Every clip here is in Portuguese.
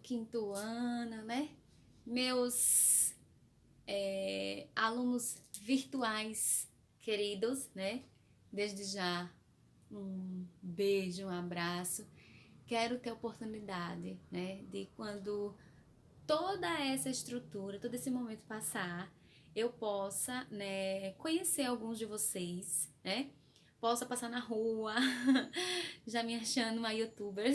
quinto ano, né? Meus alunos virtuais queridos, né? Desde já, um beijo, um abraço. Quero ter oportunidade, né? De quando toda essa estrutura, todo esse momento passar, eu possa, né, conhecer alguns de vocês, né? Possa passar na rua, já me achando uma youtuber.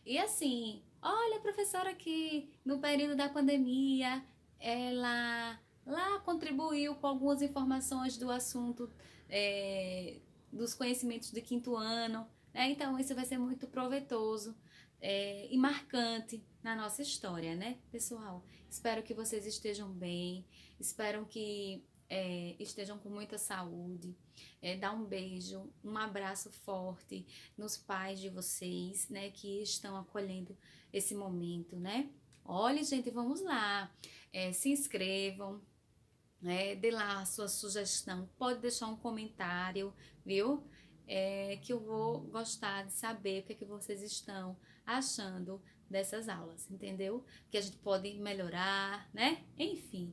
E assim, olha, a professora que no período da pandemia, ela lá contribuiu com algumas informações do assunto, dos conhecimentos do quinto ano, né? Então isso vai ser muito proveitoso e marcante na nossa história, né, pessoal? Espero que vocês estejam bem, espero que estejam com muita saúde. Dá um beijo, um abraço forte nos pais de vocês, né, que estão acolhendo esse momento, né? Olha, gente, vamos lá, se inscrevam, dê lá a sua sugestão, pode deixar um comentário, viu? Que eu vou gostar de saber o que é que vocês estão achando dessas aulas, entendeu? Que a gente pode melhorar, né? Enfim,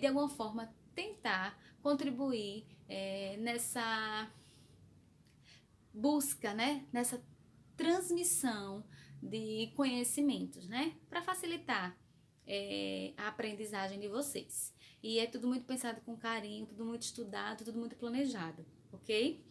de alguma forma tentar contribuir nessa busca, né? Nessa transmissão de conhecimentos, né? Para facilitar a aprendizagem de vocês. E é tudo muito pensado com carinho, tudo muito estudado, tudo muito planejado, ok?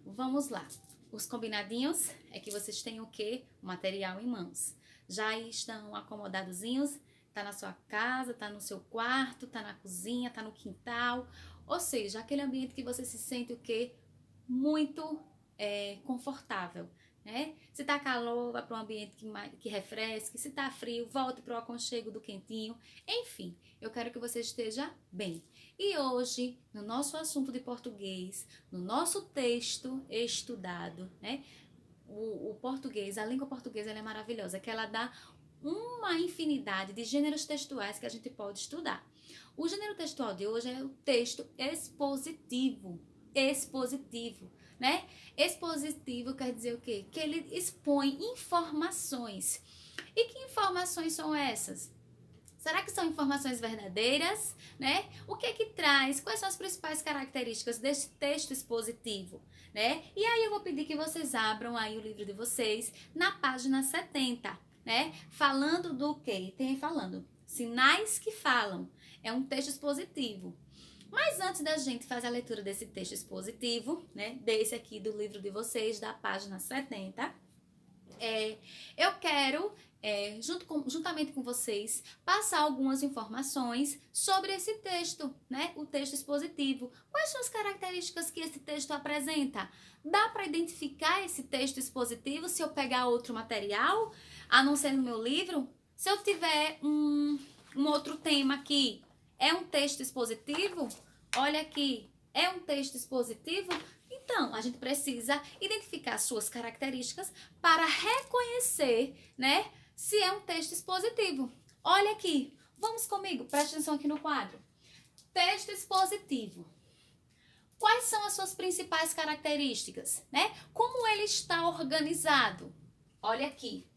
Vamos lá. Os combinadinhos é que vocês tenham o quê? O material em mãos. Já estão acomodadozinhos? Tá na sua casa, tá no seu quarto, tá na cozinha, tá no quintal. Ou seja, aquele ambiente que você se sente o quê? Muito confortável, né? Se tá calor, vá para um ambiente que refresque. Se tá frio, volte para o aconchego do quentinho. Enfim, eu quero que você esteja bem. E hoje, no nosso assunto de português, no nosso texto estudado, né? O português, a língua portuguesa, ela é maravilhosa, que ela dá uma infinidade de gêneros textuais que a gente pode estudar. O gênero textual de hoje é o texto expositivo. Expositivo, né? Expositivo quer dizer o quê? Que ele expõe informações. E que informações são essas? Será que são informações verdadeiras, né? O que é que traz? Quais são as principais características deste texto expositivo, né? E aí eu vou pedir que vocês abram aí o livro de vocês na página 70, né? Falando do quê? Tem falando sinais que falam. É um texto expositivo. Mas antes da gente fazer a leitura desse texto expositivo, né, desse aqui do livro de vocês, da página 70, eu quero, juntamente com vocês, passar algumas informações sobre esse texto, né, o texto expositivo. Quais são as características que esse texto apresenta? Dá para identificar esse texto expositivo se eu pegar outro material, a não ser no meu livro? Se eu tiver um outro tema aqui, é um texto expositivo? Olha aqui, é um texto expositivo? Então, a gente precisa identificar suas características para reconhecer, né, se é um texto expositivo. Olha aqui, vamos comigo, preste atenção aqui no quadro. Texto expositivo. Quais são as suas principais características, né? Como ele está organizado? Olha aqui.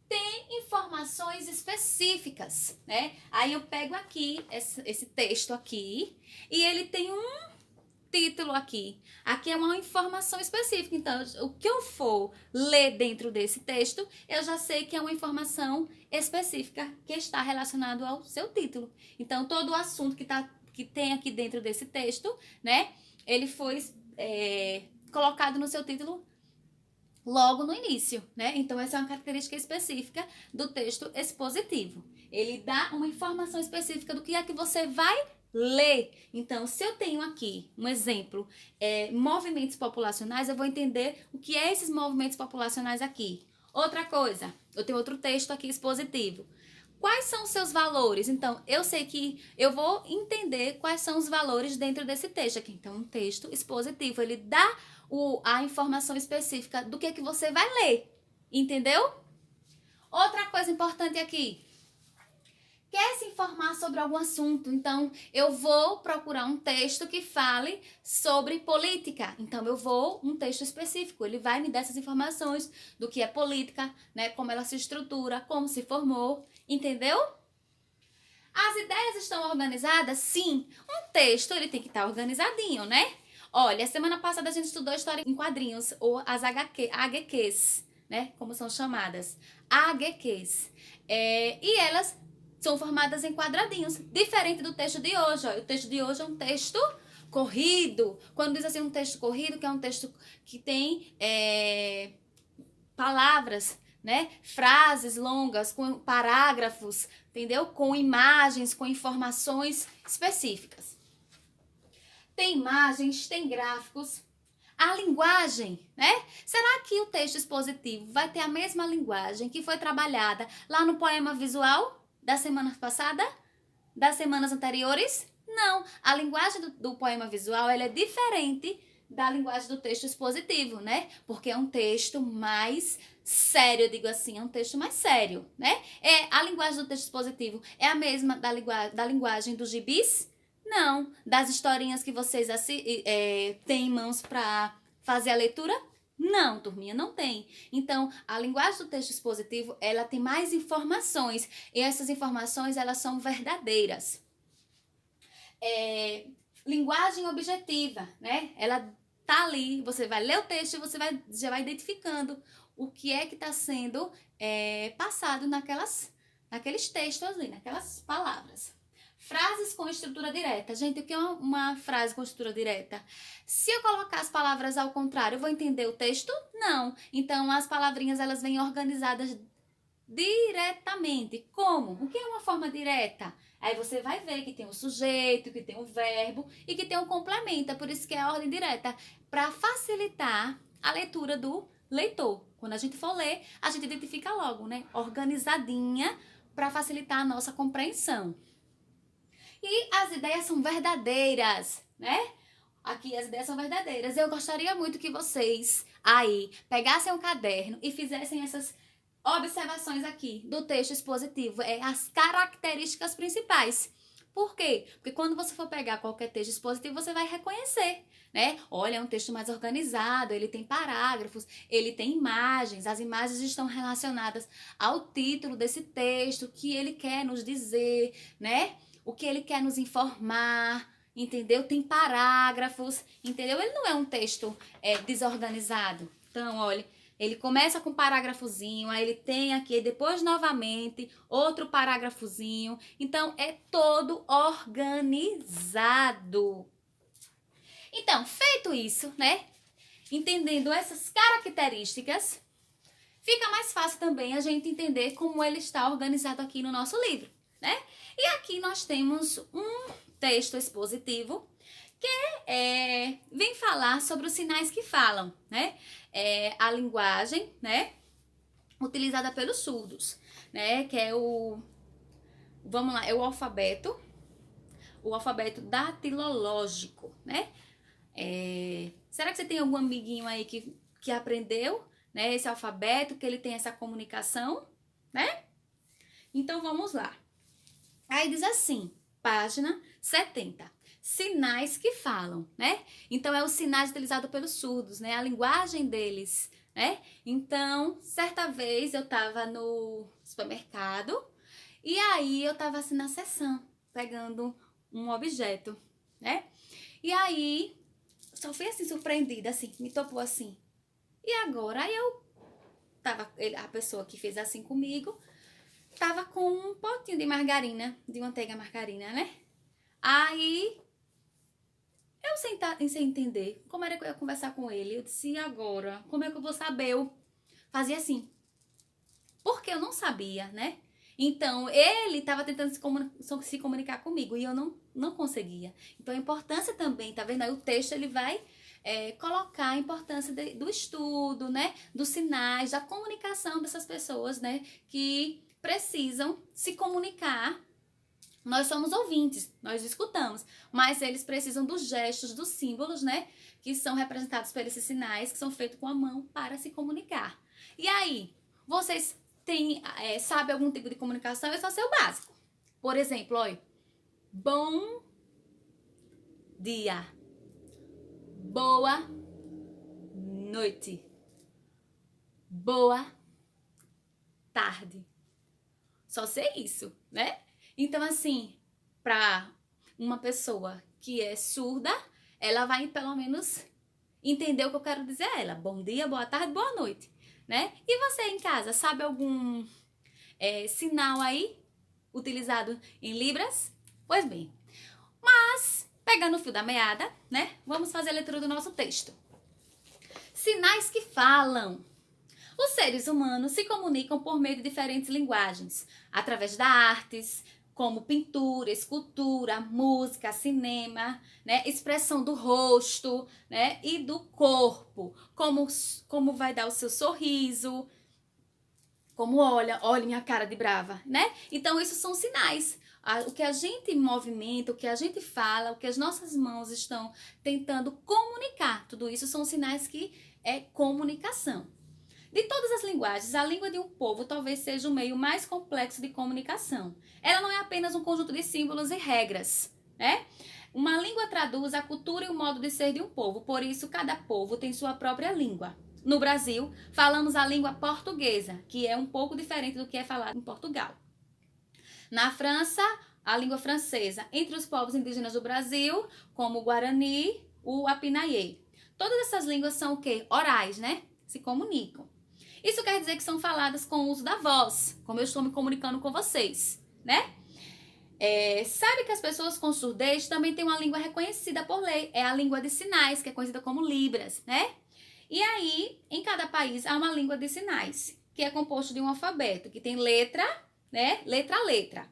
Tem informações específicas, né? Aí eu pego aqui esse texto aqui e ele tem um título aqui. Aqui é uma informação específica. Então, o que eu for ler dentro desse texto, eu já sei que é uma informação específica que está relacionado ao seu título. Então, todo o assunto que tem aqui dentro desse texto, né? Ele foi colocado no seu título logo no início, né? Então, essa é uma característica específica do texto expositivo. Ele dá uma informação específica do que é que você vai ler. Então, se eu tenho aqui um exemplo, movimentos populacionais, eu vou entender o que é esses movimentos populacionais aqui. Outra coisa, eu tenho outro texto aqui expositivo. Quais são os seus valores? Então, eu sei que eu vou entender quais são os valores dentro desse texto aqui. Então, um texto expositivo, ele dá a informação específica do que você vai ler, entendeu? Outra coisa importante aqui, que essa sobre algum assunto. Então, eu vou procurar um texto que fale sobre política. Então, eu vou um texto específico. Ele vai me dar essas informações do que é política, né? Como ela se estrutura, como se formou, entendeu? As ideias estão organizadas? Sim. Um texto, ele tem que estar organizadinho, né? Olha, a semana passada a gente estudou história em quadrinhos, ou as HQs, né? Como são chamadas. HQs. E elas são formadas em quadradinhos, diferente do texto de hoje. Ó. O texto de hoje é um texto corrido. Quando diz assim um texto corrido, que é um texto que tem palavras, né? Frases longas, com parágrafos, entendeu? Com imagens, com informações específicas. Tem imagens, tem gráficos. A linguagem, né? Será que o texto expositivo vai ter a mesma linguagem que foi trabalhada lá no poema visual da semana passada? Das semanas anteriores? Não. A linguagem do poema visual, ela é diferente da linguagem do texto expositivo, né? Porque é um texto mais sério, eu digo assim, é um texto mais sério, né? A linguagem do texto expositivo é a mesma da linguagem dos gibis? Não. Das historinhas que vocês têm em mãos para fazer a leitura? Não, turminha, não tem. Então, a linguagem do texto expositivo, ela tem mais informações. E essas informações, elas são verdadeiras. Linguagem objetiva, né? Ela tá ali, você vai ler o texto e você já vai identificando o que é que está sendo passado naqueles textos ali, naquelas palavras. Frases com estrutura direta. Gente, o que é uma frase com estrutura direta? Se eu colocar as palavras ao contrário, eu vou entender o texto? Não. Então, as palavrinhas, elas vêm organizadas diretamente. Como? O que é uma forma direta? Aí você vai ver que tem um sujeito, que tem um verbo e que tem um complemento. Por isso que é a ordem direta. Para facilitar a leitura do leitor. Quando a gente for ler, a gente identifica logo, né? Organizadinha para facilitar a nossa compreensão. E as ideias são verdadeiras, né? Aqui as ideias são verdadeiras. Eu gostaria muito que vocês aí pegassem um caderno e fizessem essas observações aqui do texto expositivo. As características principais. Por quê? Porque quando você for pegar qualquer texto expositivo, você vai reconhecer, né? Olha, é um texto mais organizado, ele tem parágrafos, ele tem imagens. As imagens estão relacionadas ao título desse texto, o que ele quer nos dizer, né? O que ele quer nos informar, entendeu? Tem parágrafos, entendeu? Ele não é um texto desorganizado. Então, olha, ele começa com um parágrafozinho, aí ele tem aqui, depois novamente, outro parágrafozinho. Então, é todo organizado. Então, feito isso, né? Entendendo essas características, fica mais fácil também a gente entender como ele está organizado aqui no nosso livro, né? E aqui nós temos um texto expositivo que vem falar sobre os sinais que falam, né? A linguagem, né? Utilizada pelos surdos, né? Que é vamos lá, é o alfabeto datilológico, né? Será que você tem algum amiguinho aí que aprendeu, né? Esse alfabeto, que ele tem essa comunicação, né? Então, vamos lá. Aí diz assim, página 70. Sinais que falam, né? Então, é os sinais utilizados pelos surdos, né? A linguagem deles, né? Então, certa vez eu tava no supermercado e aí eu tava assim na seção, pegando um objeto, né? E aí, só fui assim surpreendida, assim, me topou assim. E agora? Aí a pessoa que fez assim comigo, tava com um potinho de margarina, de manteiga margarina, né? Aí, eu sem entender como era que eu ia conversar com ele. Eu disse, e agora? Como é que eu vou saber? Eu fazia assim. Porque eu não sabia, né? Então, ele estava tentando se comunicar comigo e eu não conseguia. Então, a importância também, tá vendo? Aí o texto, ele vai colocar a importância do estudo, né? Dos sinais, da comunicação dessas pessoas, né? Que precisam se comunicar. Nós somos ouvintes, nós escutamos, mas eles precisam dos gestos, dos símbolos, né? Que são representados por esses sinais que são feitos com a mão para se comunicar. E aí, vocês sabem algum tipo de comunicação? Esse é o seu básico. Por exemplo, olha, bom dia, boa noite, boa tarde. Só sei isso, né? Então, assim, para uma pessoa que é surda, ela vai pelo menos entender o que eu quero dizer a ela. Bom dia, boa tarde, boa noite, né? E você em casa, sabe algum sinal aí utilizado em Libras? Pois bem, mas pegando o fio da meada, né? Vamos fazer a leitura do nosso texto. Sinais que falam. Os seres humanos se comunicam por meio de diferentes linguagens, através das artes, como pintura, escultura, música, cinema, né, expressão do rosto, né, e do corpo, como vai dar o seu sorriso, como olha minha cara de brava, né? Então, isso são sinais. O que a gente movimenta, o que a gente fala, o que as nossas mãos estão tentando comunicar, tudo isso são sinais que é comunicação. De todas as linguagens, a língua de um povo talvez seja o meio mais complexo de comunicação. Ela não é apenas um conjunto de símbolos e regras, né? Uma língua traduz a cultura e o modo de ser de um povo, por isso cada povo tem sua própria língua. No Brasil, falamos a língua portuguesa, que é um pouco diferente do que é falado em Portugal. Na França, a língua francesa. Entre os povos indígenas do Brasil, como o Guarani, o Apinaiê. Todas essas línguas são o quê? Orais, né? Se comunicam. Isso quer dizer que são faladas com o uso da voz, como eu estou me comunicando com vocês, né? Sabe que as pessoas com surdez também têm uma língua reconhecida por lei. É a língua de sinais, que é conhecida como Libras, né? E aí, em cada país, há uma língua de sinais, que é composto de um alfabeto, que tem letra, né? Letra a letra.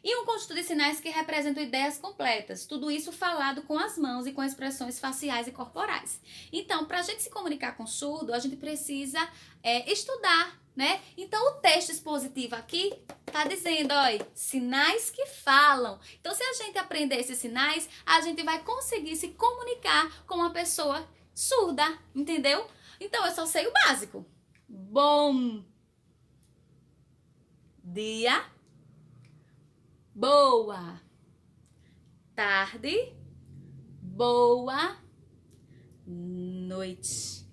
E um conjunto de sinais que representam ideias completas. Tudo isso falado com as mãos e com expressões faciais e corporais. Então, para a gente se comunicar com surdo, a gente precisa estudar, né? Então, o texto expositivo aqui tá dizendo, olha, sinais que falam. Então, se a gente aprender esses sinais, a gente vai conseguir se comunicar com uma pessoa surda, entendeu? Então, eu só sei o básico. Bom dia. Boa tarde, boa noite,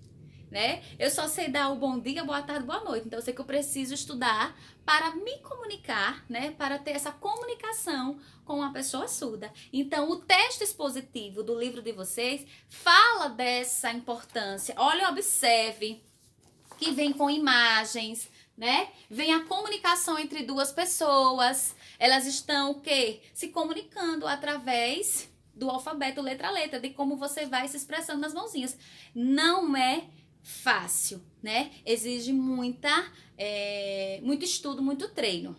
né? Eu só sei dar o bom dia, boa tarde, boa noite. Então, eu sei que eu preciso estudar para me comunicar, né? Para ter essa comunicação com uma pessoa surda. Então, o texto expositivo do livro de vocês fala dessa importância. Olha, observe que vem com imagens, né? Vem a comunicação entre duas pessoas. Elas estão o quê? Se comunicando através do alfabeto letra a letra, de como você vai se expressando nas mãozinhas. Não é fácil, né? Exige muito estudo, muito treino.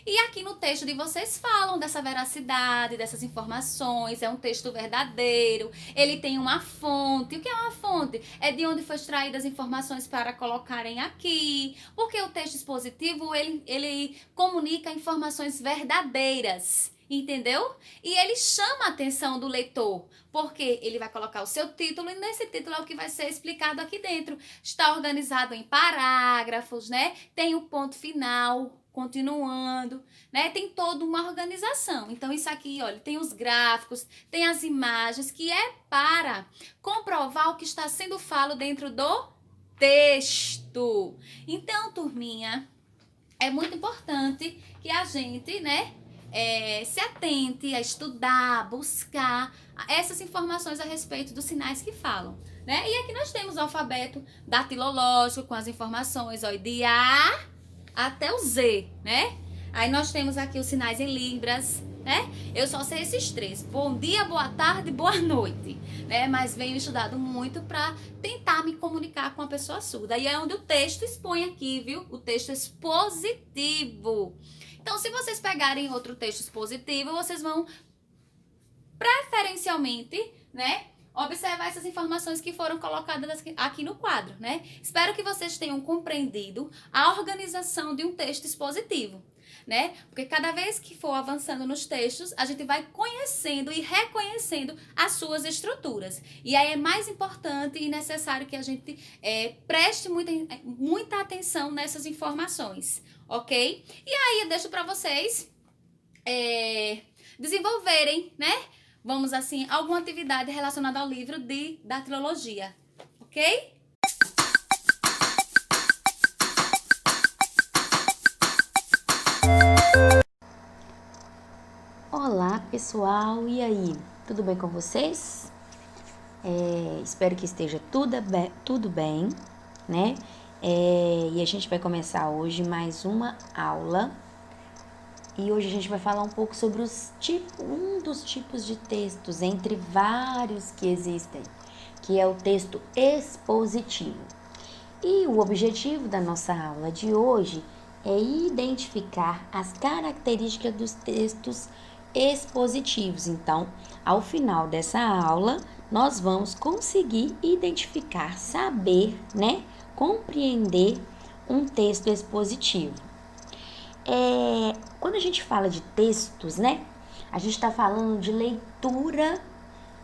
E aqui no texto de vocês falam dessa veracidade, dessas informações, é um texto verdadeiro, ele tem uma fonte. O que é uma fonte? É de onde foi extraídas as informações para colocarem aqui, porque o texto expositivo, ele comunica informações verdadeiras, entendeu? E ele chama a atenção do leitor, porque ele vai colocar o seu título e nesse título é o que vai ser explicado aqui dentro. Está organizado em parágrafos, né? Tem o ponto final, continuando, né? Tem toda uma organização. Então, isso aqui, olha, tem os gráficos, tem as imagens, que é para comprovar o que está sendo falado dentro do texto. Então, turminha, é muito importante que a gente, né, se atente a estudar, buscar essas informações a respeito dos sinais que falam, né? E aqui nós temos o alfabeto datilológico com as informações, ó, de A até o Z, né? Aí nós temos aqui os sinais em libras, né? Eu só sei esses três. Bom dia, boa tarde, boa noite, né? Mas venho estudado muito para tentar me comunicar com a pessoa surda. E é onde o texto expõe aqui, viu? O texto expositivo. Então, se vocês pegarem outro texto expositivo, vocês vão preferencialmente, né, observar essas informações que foram colocadas aqui no quadro, né? Espero que vocês tenham compreendido a organização de um texto expositivo, né? Porque cada vez que for avançando nos textos, a gente vai conhecendo e reconhecendo as suas estruturas. E aí é mais importante e necessário que a gente preste muita atenção nessas informações, ok? E aí eu deixo para vocês desenvolverem, né? Vamos assim, alguma atividade relacionada ao livro da trilogia, ok? Olá pessoal, e aí? Tudo bem com vocês? Espero que esteja tudo bem, né? E a gente vai começar hoje mais uma aula. E hoje a gente vai falar um pouco sobre um dos tipos de textos, entre vários que existem, que é o texto expositivo. E o objetivo da nossa aula de hoje é identificar as características dos textos expositivos. Então, ao final dessa aula, nós vamos conseguir identificar, saber, né, compreender um texto expositivo. Quando a gente fala de textos, né, a gente está falando de leitura,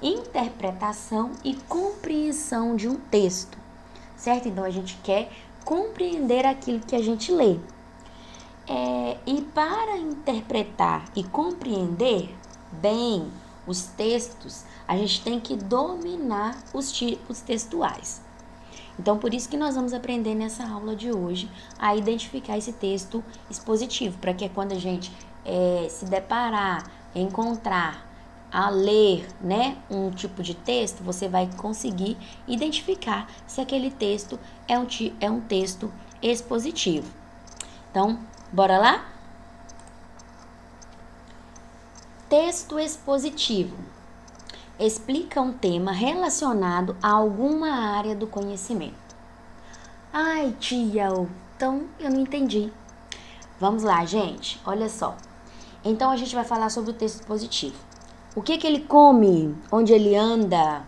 interpretação e compreensão de um texto, certo? Então, a gente quer compreender aquilo que a gente lê. E para interpretar e compreender bem os textos, a gente tem que dominar os tipos textuais. Então, por isso que nós vamos aprender nessa aula de hoje a identificar esse texto expositivo, para que quando a gente se deparar, encontrar, a ler, né, um tipo de texto, você vai conseguir identificar se aquele texto é um texto expositivo. Então, bora lá? Texto expositivo explica um tema relacionado a alguma área do conhecimento. Ai, tia, então eu não entendi. Vamos lá, gente, olha só. Então a gente vai falar sobre o texto expositivo. O que ele come? Onde ele anda?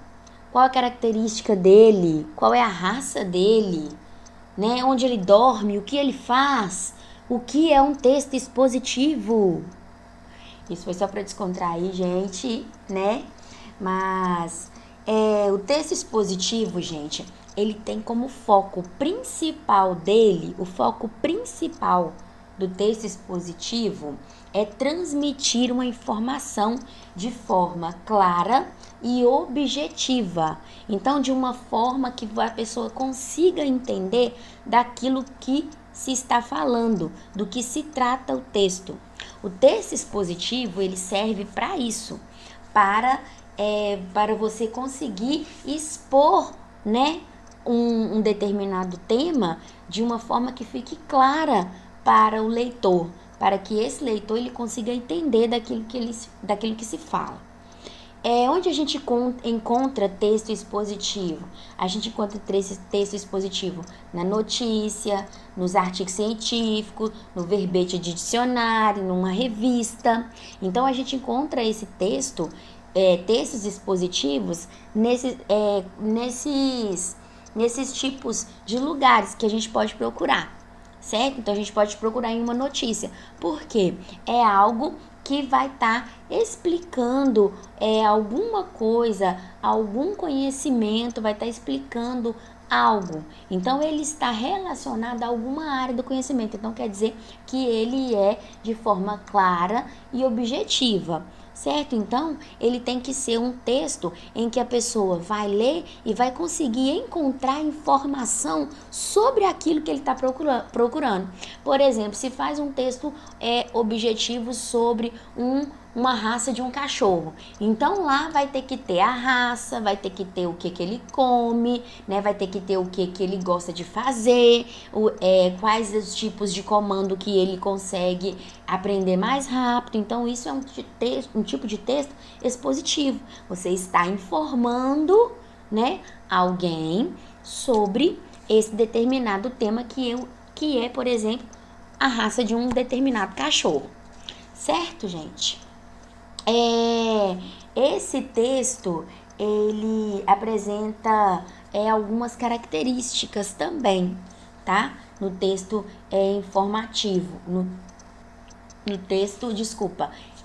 Qual a característica dele? Qual é a raça dele? Né? Onde ele dorme? O que ele faz? O que é um texto expositivo? Isso foi só para descontrair, gente, né? Mas o texto expositivo, gente, ele tem como foco principal dele, o foco principal do texto expositivo é transmitir uma informação de forma clara e objetiva. Então, de uma forma que a pessoa consiga entender daquilo que se está falando, do que se trata o texto. O texto expositivo, ele serve para isso, para você conseguir expor, né, um determinado tema de uma forma que fique clara para o leitor, para que esse leitor ele consiga entender daquilo que se fala. Onde a gente encontra texto expositivo? A gente encontra texto expositivo na notícia, nos artigos científicos, no verbete de dicionário, numa revista. Então, a gente encontra esse textos expositivos nesses tipos de lugares que a gente pode procurar, certo? Então, a gente pode procurar em uma notícia, porque é algo que vai estar explicando alguma coisa, algum conhecimento, vai estar explicando algo. Então, ele está relacionado a alguma área do conhecimento. Então, quer dizer que ele é de forma clara e objetiva, certo? Então, ele tem que ser um texto em que a pessoa vai ler e vai conseguir encontrar informação sobre aquilo que ele está procurando. Por exemplo, se faz um texto objetivo sobre uma raça de um cachorro. Então, lá vai ter que ter a raça, vai ter que ter o que ele come, né? Vai ter que ter o que ele gosta de fazer, quais os tipos de comando que ele consegue aprender mais rápido. Então, isso é um tipo de texto expositivo. Você está informando, né, alguém sobre esse determinado tema que é, por exemplo, a raça de um determinado cachorro. Certo, gente? Esse texto, ele apresenta algumas características também, tá? No texto informativo, no texto,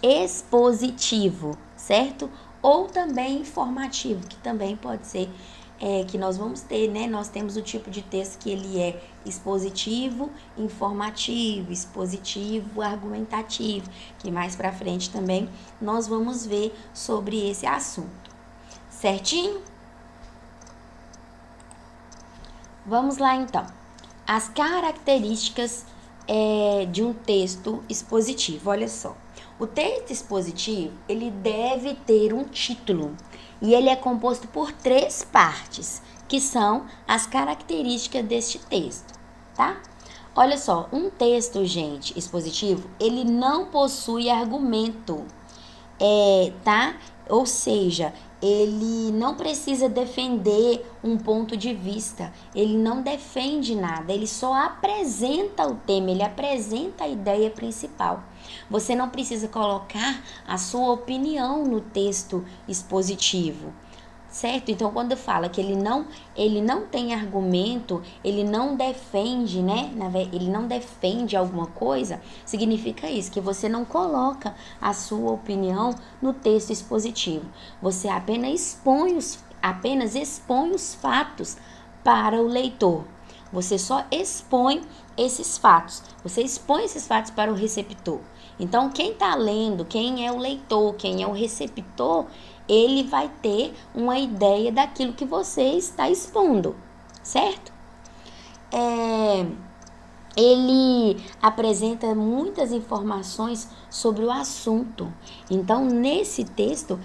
expositivo, certo? Ou também informativo, que também pode ser que nós vamos ter, né? Nós temos o tipo de texto que ele é expositivo, informativo, expositivo, argumentativo, que mais pra frente também nós vamos ver sobre esse assunto. Certinho? Vamos lá então. As características de um texto expositivo. Olha só. O texto expositivo, ele deve ter um título e ele é composto por 3 partes, que são as características deste texto, tá? Olha só, um texto, gente, expositivo, ele não possui argumento, tá? Ou seja, ele não precisa defender um ponto de vista, ele não defende nada, ele só apresenta o tema, ele apresenta a ideia principal. Você não precisa colocar a sua opinião no texto expositivo, certo? Então, quando fala que ele não tem argumento, ele não defende, né? Ele não defende alguma coisa, significa isso, que você não coloca a sua opinião no texto expositivo. Você apenas expõe os fatos para o leitor. Você só expõe esses fatos. Você expõe esses fatos para o receptor. Então, quem está lendo, quem é o leitor, quem é o receptor, ele vai ter uma ideia daquilo que você está expondo, certo? Ele apresenta muitas informações sobre o assunto. Então, nesse texto,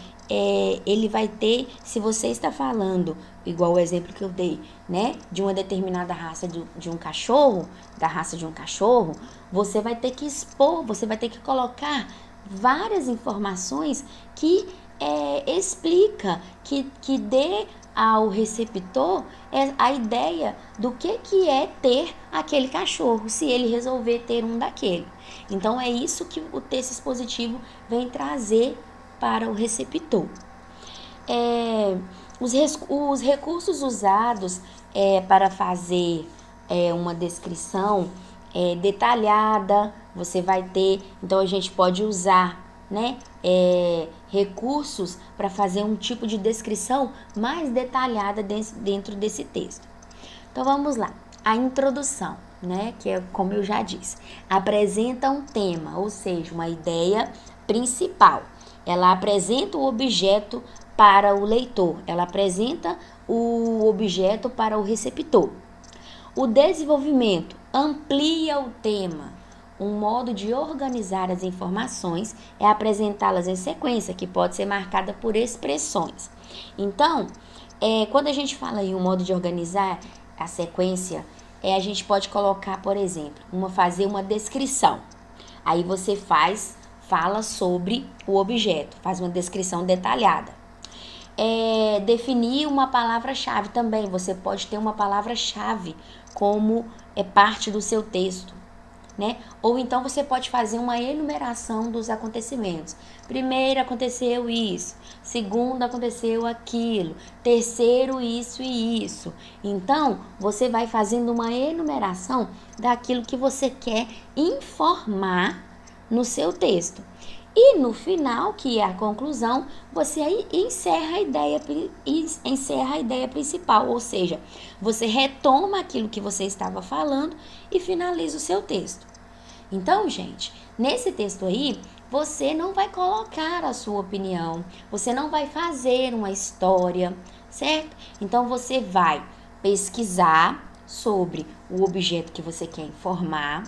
ele vai ter, se você está falando, igual o exemplo que eu dei, né, de uma determinada raça de um cachorro, da raça de um cachorro, você vai ter que expor, você vai ter que colocar várias informações que explica, que dê ao receptor a ideia do que é ter aquele cachorro, se ele resolver ter um daquele. Então, é isso que o texto expositivo vem trazer para o receptor. Os recursos usados para fazer uma descrição detalhada, você vai ter, então a gente pode usar, né, recursos para fazer um tipo de descrição mais detalhada dentro desse texto. Então vamos lá. A introdução, né, que é como eu já disse, apresenta um tema, ou seja, uma ideia principal. Ela apresenta o objeto para o leitor, ela apresenta o objeto para o receptor. O desenvolvimento amplia o tema. Um modo de organizar as informações é apresentá-las em sequência, que pode ser marcada por expressões. Então, quando a gente fala em um modo de organizar a sequência, a gente pode colocar, por exemplo, fazer uma descrição. Aí você fala sobre o objeto, faz uma descrição detalhada. Definir uma palavra-chave também. Você pode ter uma palavra-chave como parte do seu texto, né? Ou então você pode fazer uma enumeração dos acontecimentos. Primeiro aconteceu isso, segundo aconteceu aquilo, terceiro isso e isso. Então, você vai fazendo uma enumeração daquilo que você quer informar no seu texto. E no final, que é a conclusão, você aí encerra a ideia principal, ou seja, você retoma aquilo que você estava falando e finaliza o seu texto. Então, gente, nesse texto aí, você não vai colocar a sua opinião, você não vai fazer uma história, certo? Então, você vai pesquisar sobre o objeto que você quer informar.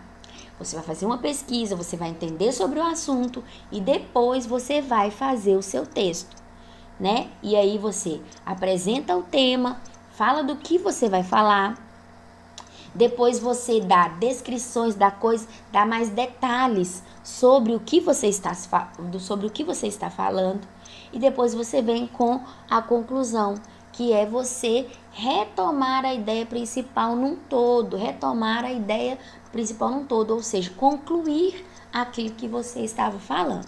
Você vai fazer uma pesquisa, você vai entender sobre o assunto e depois você vai fazer o seu texto, né? E aí você apresenta o tema, fala do que você vai falar, depois você dá descrições da coisa, dá mais detalhes sobre o que você está falando e depois você vem com a conclusão, que é você retomar a ideia principal num todo, ou seja, concluir aquilo que você estava falando.